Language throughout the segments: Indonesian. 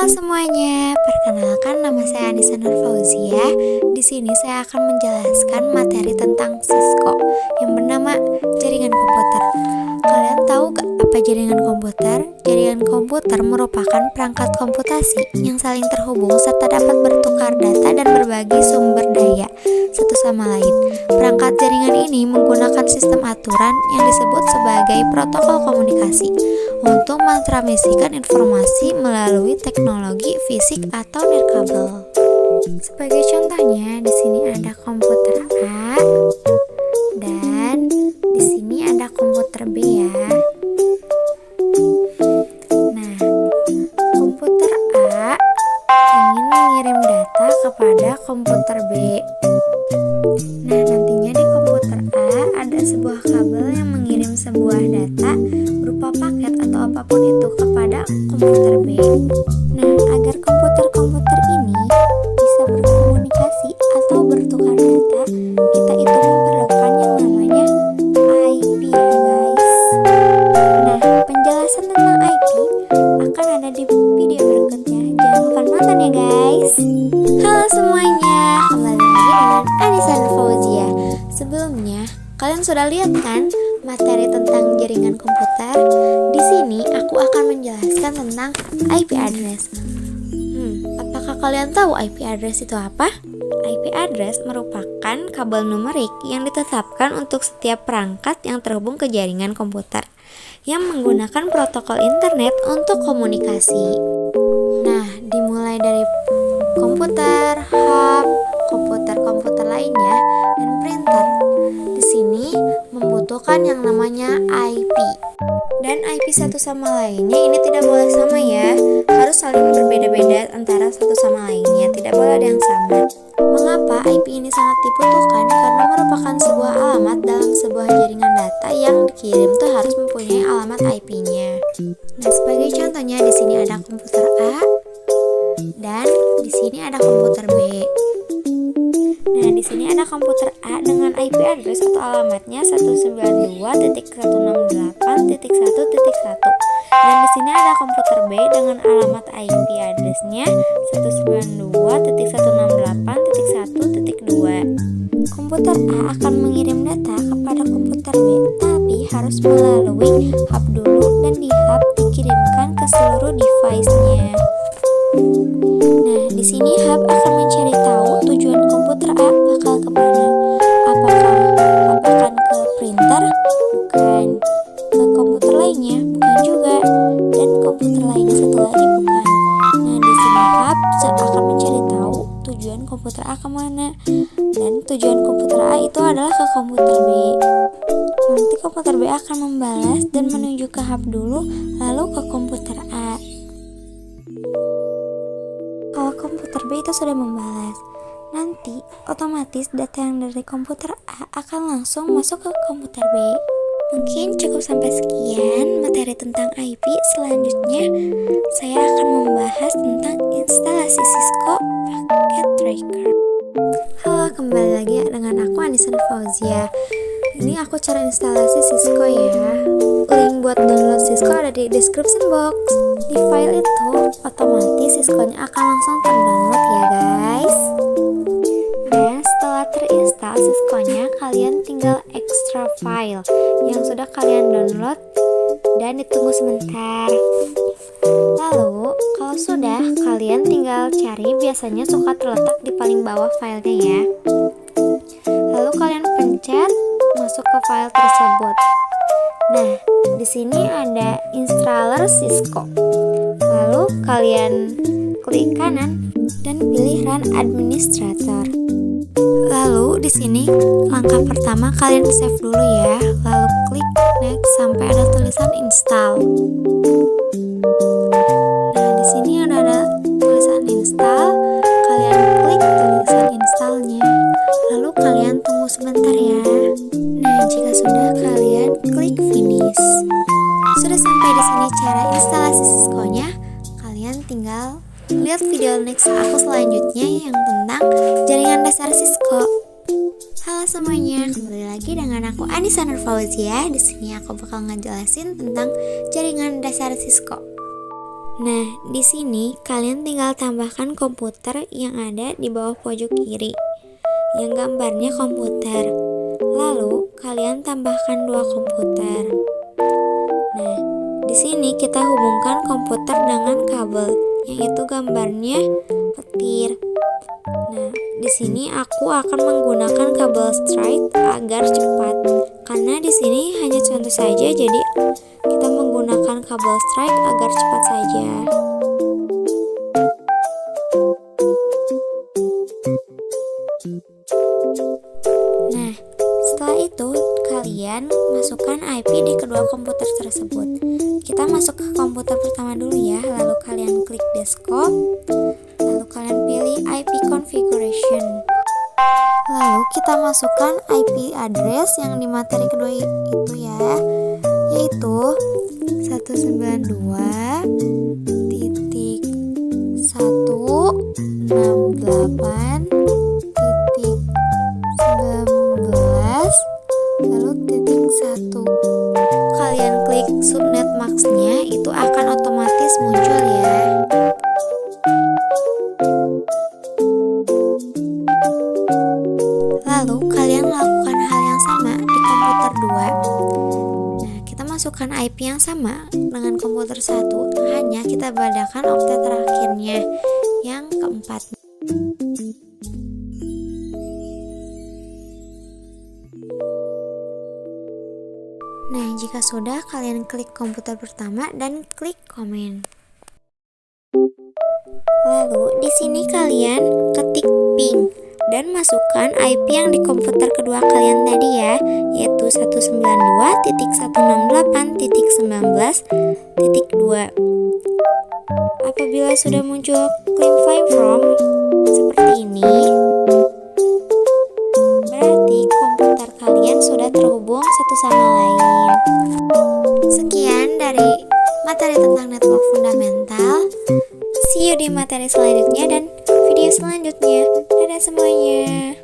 Halo semuanya, perkenalkan nama saya Anissa Nurfauzia. Di sini saya akan menjelaskan materi tentang Cisco yang bernama jaringan komputer. Kalian tahu gak apa jaringan komputer? Jaringan komputer merupakan perangkat komputasi yang saling terhubung serta dapat bertukar data dan berbagi sumber daya satu sama lain. Perangkat jaringan ini menggunakan sistem aturan yang disebut sebagai protokol komunikasi untuk mentransmisikan informasi melalui teknologi fisik atau nirkabel. Sebagai contohnya, di sini ada komputer A dan di sini ada komputer B ya. Nah, komputer A ingin mengirim data kepada komputer B. Nah, nantinya di komputer A ada sebuah kabel yang mengirim sebuah data berupa paket atau apapun itu kepada komputer B. Nah, agar komputer-komputer ini bisa berkomunikasi atau bertukar data, kita itu memerlukan yang namanya IP ya guys. Nah, penjelasan tentang IP akan ada di video berikutnya. Jangan lupa nonton ya guys. Halo semuanya, kembali lagi dengan Anissa Nurfauzia. Sebelumnya, kalian sudah lihat kan materi tentang jaringan komputer? Di sini aku akan menjelaskan tentang IP address. Apakah kalian tahu IP address itu apa? IP address merupakan kabel numerik yang ditetapkan untuk setiap perangkat yang terhubung ke jaringan komputer yang menggunakan protokol internet untuk komunikasi. Nah, dimulai dari komputer, hub, komputer lainnya, dan printer. Di sini membutuhkan yang namanya IP. Dan IP satu sama lainnya ini tidak boleh sama ya. Harus saling berbeda-beda antara satu sama lainnya, tidak boleh ada yang sama. Mengapa IP ini sangat dibutuhkan? Karena merupakan sebuah alamat dalam sebuah jaringan data yang dikirim tuh harus mempunyai alamat IP-nya. Nah, sebagai contohnya di sini ada komputer A dan di sini ada komputer B. Nah, di sini ada komputer A dengan IP address atau alamatnya 192.168.1.1 dan di sini ada komputer B dengan alamat IP addressnya 192.168.1.2. Komputer A akan mengirim data kepada komputer B, tapi harus melalui hub dulu dan di hub dikirimkan ke seluruh device-nya. Nah, di sini hub akan mencari tahu tujuan komputer A bakal kemana. Apakah ke printer? Bukan. Ke komputer lainnya? Bukan juga. Dan komputer lainnya satu lagi bukan. Nah, di sini hub akan mencari tahu tujuan komputer A kemana. Dan tujuan komputer A itu adalah ke komputer B. Nanti komputer B akan membalas dan menuju ke hub dulu, lalu ke komputer A. Kalau komputer B itu sudah membalas, nanti otomatis data yang dari komputer A akan langsung masuk ke komputer B. Mungkin cukup sampai sekian materi tentang IP. Selanjutnya saya akan membahas tentang instalasi Cisco Packet Tracker. Halo, kembali lagi dengan aku Anissa Nurfauzia. Ini aku cara instalasi Cisco ya. Link buat download Cisco ada di description box. Di file itu otomatis Cisco-nya akan langsung terdownload ya guys. Dan setelah terinstall Cisco-nya, kalian tinggal extract file yang sudah kalian download dan ditunggu sebentar. Lalu kalau sudah, kalian tinggal cari, biasanya suka terletak di paling bawah filenya ya. Lalu kalian pencet masuk ke file tersebut. Nah, di sini ada installer Cisco. Lalu kalian klik kanan dan pilih Run Administrator. Lalu di sini langkah pertama kalian save dulu ya. Lalu klik next sampai ada tulisan install. Nah, di sini udah ada tulisan install. Kalian klik tulisan installnya. Lalu kalian tunggu sebentar ya. Nah, jika sudah, kalian klik finish. Sudah sampai di sini cara instalasi Cisco-nya. Kalian tinggal lihat video next aku selanjutnya yang tentang jaringan dasar Cisco. Halo semuanya, kembali lagi dengan aku Anissa Nurfauzia. Di sini aku bakal ngejelasin tentang jaringan dasar Cisco. Nah, di sini kalian tinggal tambahkan komputer yang ada di bawah pojok kiri, yang gambarnya komputer. Lalu, kalian tambahkan dua komputer. Nah, di sini kita hubungkan komputer dengan kabel, yaitu gambarnya petir. Nah, di sini aku akan menggunakan kabel straight agar cepat. Karena di sini hanya contoh saja, jadi kita menggunakan kabel straight agar cepat saja. Nah, setelah itu kalian masukkan IP di kedua komputer tersebut. Kita masuk ke komputer pertama dulu ya, lalu kalian klik desktop, lalu kalian pilih IP configuration. Lalu kita masukkan IP address yang di materi kedua itu ya, yaitu 192.168.19 lalu .1. Kalian klik subnet max-nya, itu akan otomatis muncul ya. Lalu kalian lakukan hal yang sama di komputer 2. Nah, kita masukkan IP yang sama dengan komputer 1, hanya kita bedakan oktet terakhirnya yang keempat. Nah, jika sudah, kalian klik komputer pertama dan klik komen. Lalu di sini kalian ketik ping dan masukkan IP yang di komputer kedua kalian tadi ya, yaitu 192.168.19.2. Apabila sudah muncul clean file from seperti ini, berarti komputer kalian sudah terhubung satu sama lain. Sekian dari materi tentang network fundamental. See you di materi selanjutnya dan video selanjutnya. Dadah semuanya.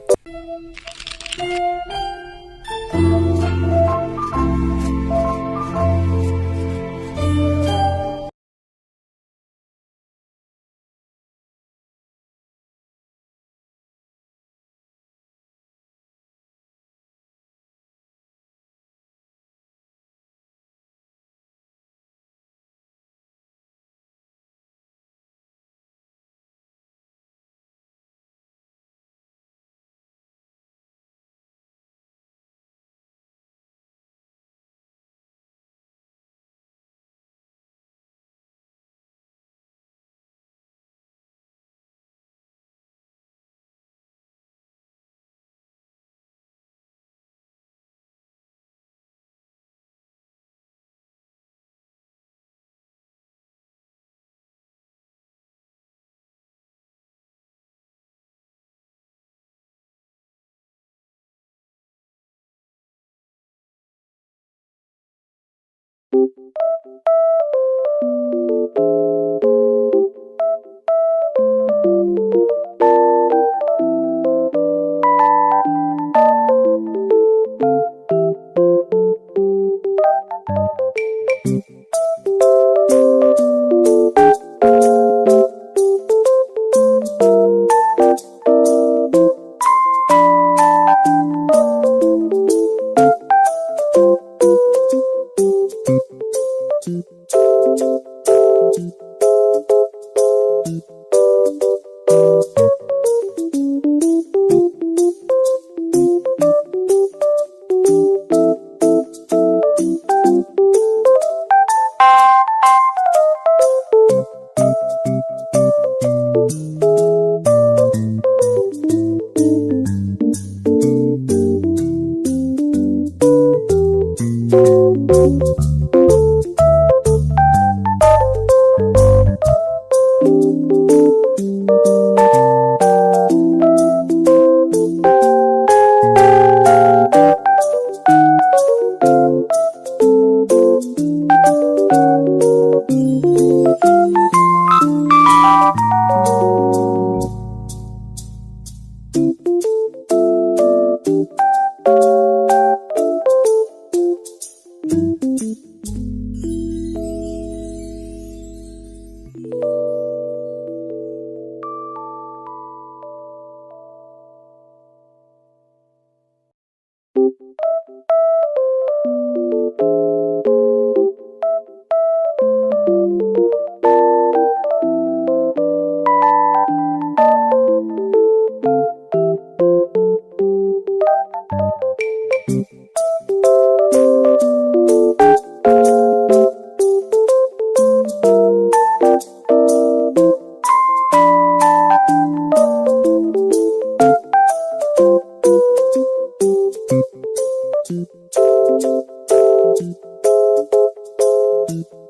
A.